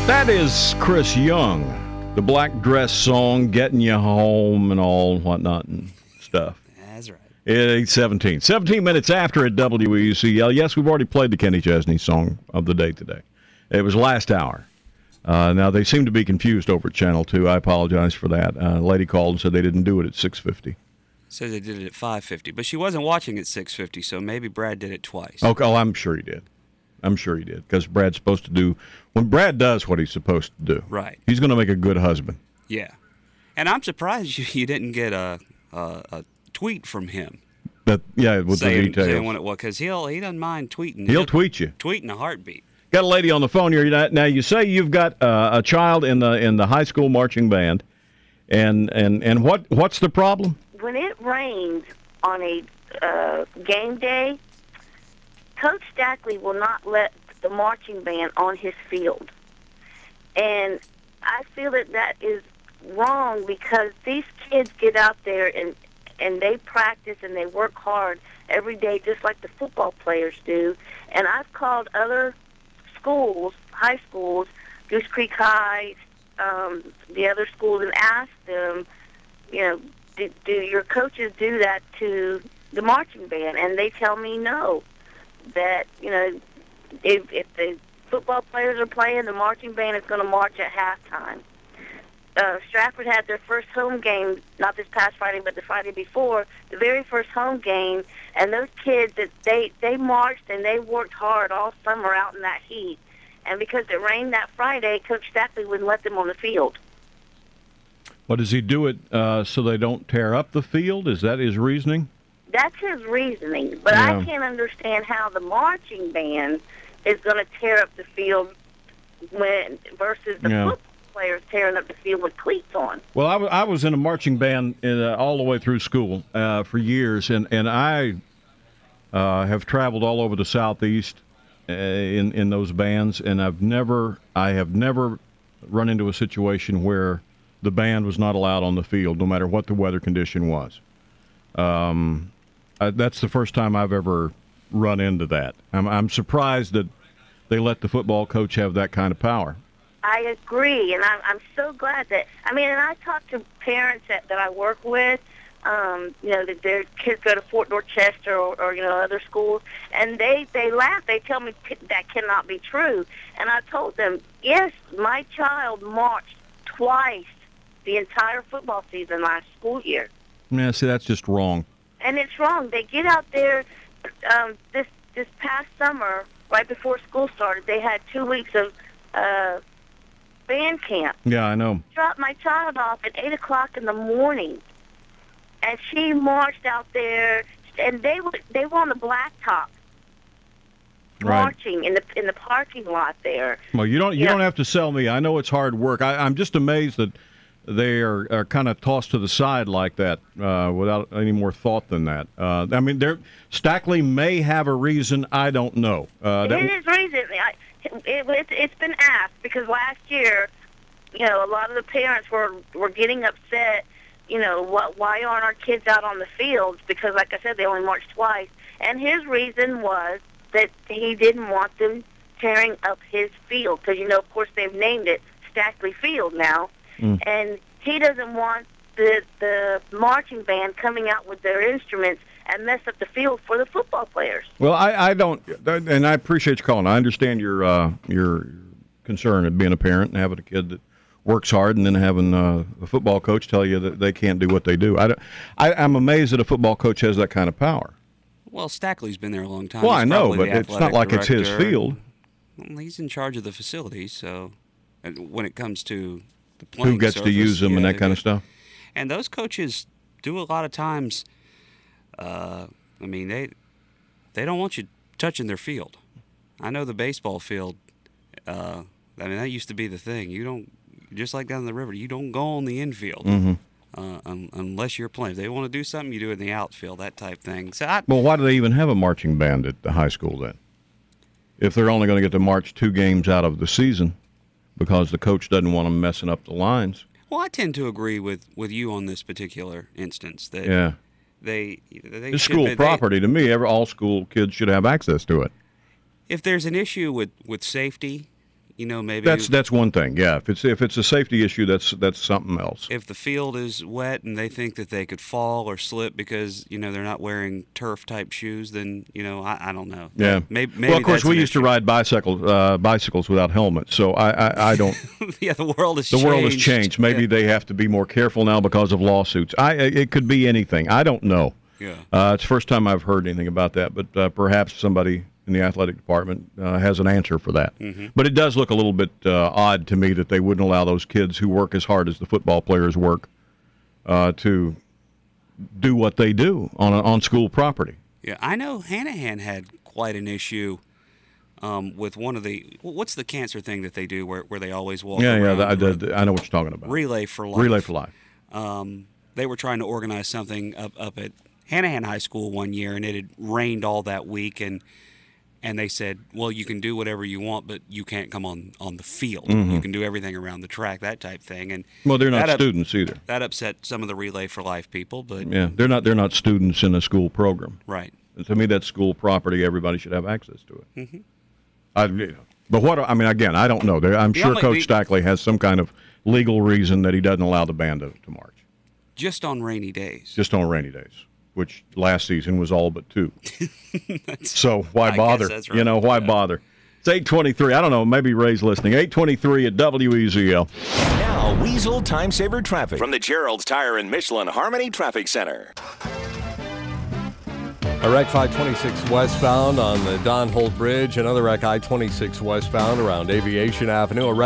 That is Chris Young, the Black Dress song, getting you home and all whatnot and stuff. That's right. It's 17 minutes after at WECL. Yes, we've already played the Kenny Chesney song of the day today. It was last hour. Now, they seem to be confused over at Channel 2. I apologize for that. A lady called and said they didn't do it at 6:50. Says they did it at 5:50, but she wasn't watching at 6:50, so maybe Brad did it twice. Okay, oh, I'm sure he did. Because Brad's supposed to do, when Brad does what he's supposed to do, right, he's going to make a good husband. Yeah. And I'm surprised you didn't get a tweet from him. With the details. Saying when it was, because he doesn't mind tweeting. He'll tweet you. Tweeting a heartbeat. Got a lady on the phone here. Now you say you've got a child in the high school marching band, and what's the problem? When it rains on a game day, Coach Stackley will not let the marching band on his field. And I feel that is wrong because these kids get out there and they practice and they work hard every day just like the football players do. And I've called other schools, high schools, Goose Creek High, the other schools, and asked them, do your coaches do that to the marching band? And they tell me no. That, if the football players are playing, the marching band is going to march at halftime. Stratford had their first home game, not this past Friday, but the Friday before, the very first home game, and those kids, they marched and they worked hard all summer out in that heat. And because it rained that Friday, Coach Stackley wouldn't let them on the field. What, does he do it so they don't tear up the field? Is that his reasoning? That's his reasoning, but yeah. I can't understand how the marching band is going to tear up the field versus the football players tearing up the field with cleats on. Well, I was in a marching band all the way through school for years, and I have traveled all over the Southeast in those bands, and I have never run into a situation where the band was not allowed on the field, no matter what the weather condition was. That's the first time I've ever run into that. I'm surprised that they let the football coach have that kind of power. I agree, and I'm so glad that, and I talk to parents that I work with, that their kids go to Fort Dorchester or other schools, and they laugh. They tell me that cannot be true. And I told them, yes, my child marched twice the entire football season last school year. Yeah, see, that's just wrong. And it's wrong. They get out there this past summer, right before school started, they had 2 weeks of band camp. Yeah, I know. Dropped my child off at 8 o'clock in the morning, and she marched out there, and they were on the blacktop, marching in the parking lot there. Well, you don't have to sell me. I know it's hard work. I'm just amazed that they are kind of tossed to the side like that without any more thought than that. Stackley may have a reason. I don't know. It is reason. It's been asked because last year, a lot of the parents were getting upset. Why aren't our kids out on the fields? Because, like I said, they only marched twice. And his reason was that he didn't want them tearing up his field because, of course, they've named it Stackley Field now. And he doesn't want the marching band coming out with their instruments and mess up the field for the football players. Well, I don't, and I appreciate you calling. I understand your concern of being a parent and having a kid that works hard and then having a football coach tell you that they can't do what they do. I'm amazed that a football coach has that kind of power. Well, Stackley's been there a long time. Well, I know, but it's not like it's his field. Well, he's in charge of the facilities, so when it comes to the playing who gets surface, to use them and that kind of stuff. And those coaches do a lot of times. They don't want you touching their field. I know the baseball field. That used to be the thing. You don't, just like down the river, you don't go on the infield unless you're playing. If they want to do something, you do it in the outfield, that type thing. Well, why do they even have a marching band at the high school then? If they're only going to get to march 2 games out of the season because the coach doesn't want them messing up the lines. Well, I tend to agree with you on this particular instance. That it's school property to me. All school kids should have access to it. If there's an issue with safety, maybe That's one thing. Yeah, if it's a safety issue, that's something else. if the field is wet and they think that they could fall or slip because they're not wearing turf type shoes, then I don't know. Yeah. Maybe well, of course, that's we an used to issue. ride bicycles without helmets, so I don't. Yeah, the world has The world has changed. Maybe Yeah. they have to be more careful now because of lawsuits. It could be anything. I don't know. Yeah. It's the first time I've heard anything about that, but perhaps somebody in the athletic department has an answer for that. Mm-hmm. But it does look a little bit odd to me that they wouldn't allow those kids who work as hard as the football players work to do what they do on school property. Yeah, I know Hanahan had quite an issue with one of what's the cancer thing that they do where they always walk around? I know what you're talking about. Relay for Life. Relay for Life. They were trying to organize something up at Hanahan High School one year, and it had rained all that week, and they said, well, you can do whatever you want, but you can't come on the field. Mm-hmm. You can do everything around the track, that type thing. And Well, they're not students either. That upset some of the Relay for Life people, but Yeah, they're not students in a school program. right. And to me, that's school property. Everybody should have access to it. Mm-hmm. But again, I don't know. I'm sure Coach Stackley has some kind of legal reason that he doesn't allow the band to march. Just on rainy days. Just on rainy days, which last season was all but 2. So why bother? That's right. Why bother? It's 8:23. I don't know. Maybe Ray's listening. 8:23 at WEZL. Now, Weasel Time Saver Traffic from the Gerald's Tire and Michelin Harmony Traffic Center. A wreck 526 westbound on the Don Holt Bridge. Another wreck I-26 westbound around Aviation Avenue. A wreck